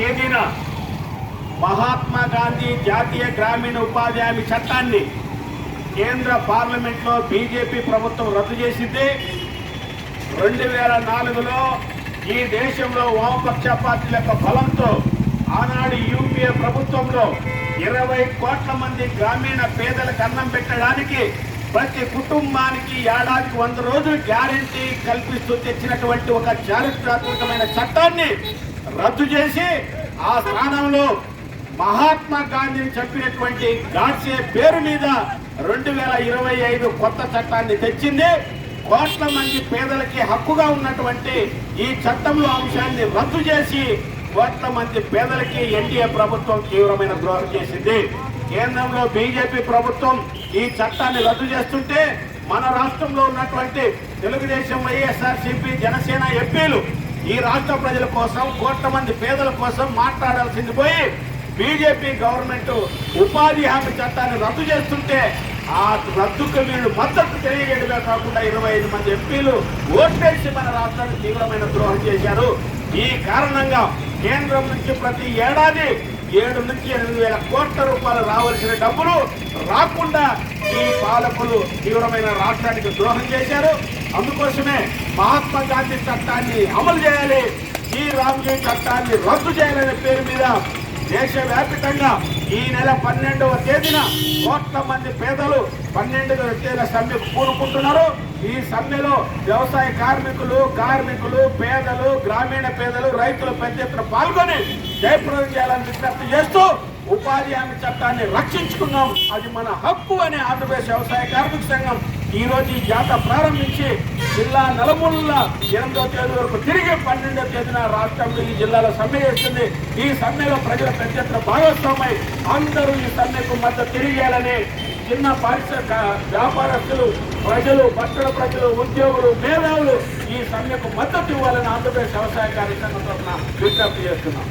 తేదీన మహాత్మా గాంధీ జాతీయ గ్రామీణ ఉపాధి హామీ చట్టాన్ని కేంద్ర పార్లమెంట్లో బీజేపీ ప్రభుత్వం రద్దు చేసింది. 2004లో ఈ దేశంలో వామపక్ష పార్టీల యొక్క బలంతో ఆనాడు యూపీఏ ప్రభుత్వంలో 20 కోట్ల మంది గ్రామీణ పేదలకు అన్నం పెట్టడానికి ప్రతి కుటుంబానికి ఏడాదికి 100 రోజులు గ్యారెంటీ కల్పిస్తూ తెచ్చినటువంటి ఒక చారిత్రాత్మకమైన చట్టాన్ని రద్దు చేసి ఆ స్థానంలో మహాత్మా గాంధీని చెప్పినటువంటి గాడ్సే పేరు మీద 2025 కొత్త చట్టాన్ని తెచ్చింది. కోట్ల మంది పేదలకి హక్కుగా ఉన్నటువంటి ఈ చట్టంలో అంశాన్ని రద్దు చేసి కోట్ల మంది పేదలకి ఎన్డీఏ ప్రభుత్వం తీవ్రమైన ద్రోహం చేసింది. కేంద్రంలో బీజేపీ ప్రభుత్వం ఈ చట్టాన్ని రద్దు చేస్తుంటే మన రాష్ట్రంలో ఉన్నటువంటి తెలుగుదేశం, వైఎస్ఆర్సీపీ, జనసేన ఎంపీలు ఈ రాష్ట్ర ప్రజల కోసం, కోట్ల మంది పేదల కోసం మాట్లాడాల్సింది పోయి బీజేపీ గవర్నమెంట్ ఉపాధి హామీ చట్టాన్ని రద్దు చేస్తుంటే ఆ రద్దుకు వీళ్ళు మద్దతు తెలియజేయడమే కాకుండా 25 మంది ఎంపీలు ఓట్లేసి మన రాష్ట్రానికి తీవ్రమైన ద్రోహం చేశారు. ఈ కారణంగా కేంద్రం నుంచి ప్రతి ఏడాది 7 నుంచి 8 వేల కోట్ల రూపాయలు రావాల్సిన డబ్బులు రాకుండా ఈ పాలకులు తీవ్రమైన రాష్ట్రానికి ద్రోహం చేశారు. అందుకోసమే మహాత్మా గాంధీ చట్టాన్ని అమలు చేయాలి, ఈ రామ్జీ చట్టాన్ని రద్దు చేయాలనే పేరు మీద దేశవ్యాప్తంగా ఈ నెల 12వ తేదీన కోట్ల మంది పేదలు 12 తేదీన సమ్మెకు కూరుకుంటున్నారు. ఈ సమ్మెలో వ్యవసాయ కార్మికులు, పేదలు, గ్రామీణ పేదలు, రైతులు పెద్ద ఎత్తున పాల్గొని జయప్రదం చేయాలని విజ్ఞప్తి చేస్తూ ఉపాధి హామీ చట్టాన్ని రక్షించుకున్నాం, అది మన హక్కు అనే ఆంధ్రప్రదేశ్ వ్యవసాయ కార్మిక సంఘం ఈ రోజు ఈ జాత ప్రారంభించి జిల్లా నలుమూలల 8వ తేదీ వరకు తిరిగి 12వ తేదీన రాష్ట్రంలో ఈ జిల్లాలో సమ్మె చేస్తుంది. ఈ సమ్మెలో ప్రజల పెద్ద ఎత్తున భాగస్వామై అందరూ ఈ సమ్మెకు మద్దతు తెలియజేయాలని చిన్న పారిశ్రామిక వ్యాపారస్తులు, ప్రజలు, పట్టణ ప్రజలు, ఉద్యోగులు, మేధావులు ఈ సమ్మెకు మద్దతు ఇవ్వాలని ఆంధ్రప్రదేశ్ వ్యవసాయ కార్మిక సంఘం తరఫున విజ్ఞప్తి చేస్తున్నాం.